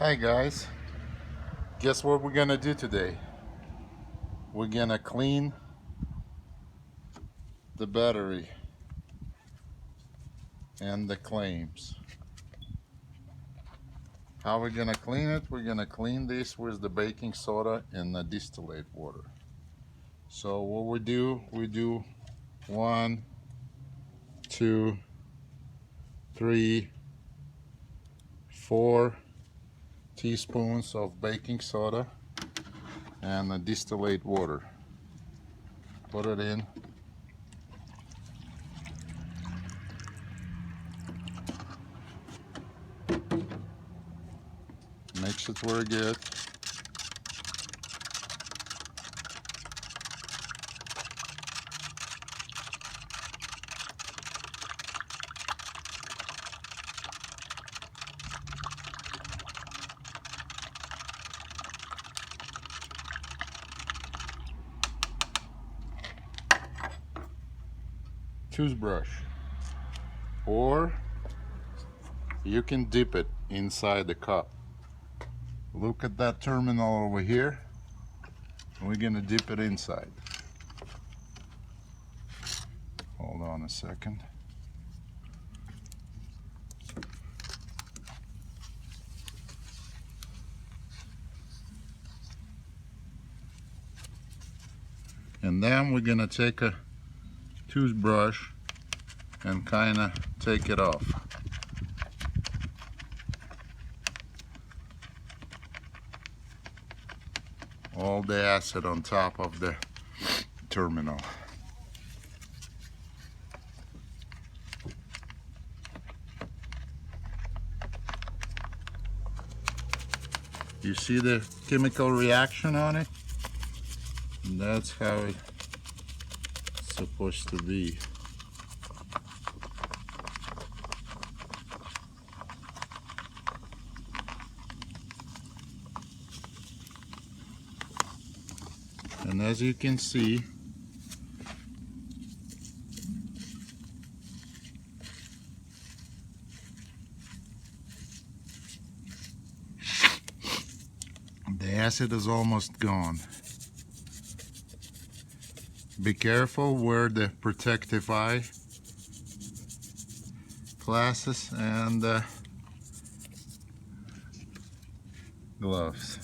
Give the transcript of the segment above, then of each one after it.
Hi guys, guess what we're gonna do today? We're gonna clean the battery and the claims. How we're gonna clean it? We're gonna clean this with the baking soda and the distillate water. So what we do 1, 2, 3, 4 teaspoons of baking soda and the distillate water. Put it in. Mix it very good. Toothbrush, or you can dip it inside the cup. Look at that terminal over here. We're gonna dip it inside. Hold on a second. And then we're gonna take a toothbrush and kind of take it off. All the acid on top of the terminal. You see the chemical reaction on it? And that's how it's supposed to be. And as you can see, the acid is almost gone. Be careful, wear the protective eye glasses and gloves.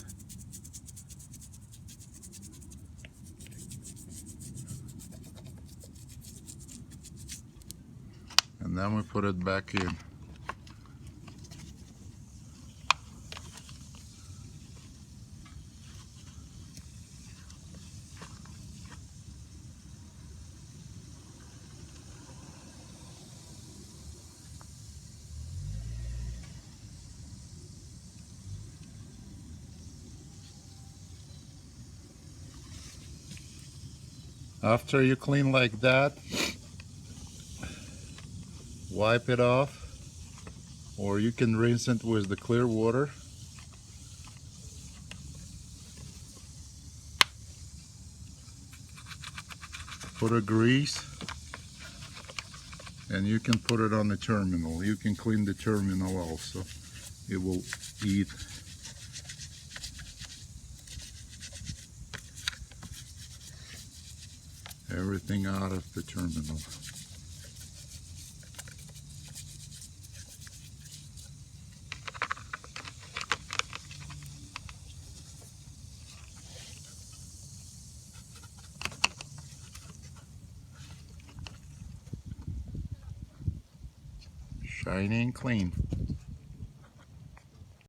And then we put it back in. After you clean like that, wipe it off, or you can rinse it with the clear water. Put a grease, and you can put it on the terminal. You can clean the terminal also. It will eat everything out of the terminal. Shiny and clean.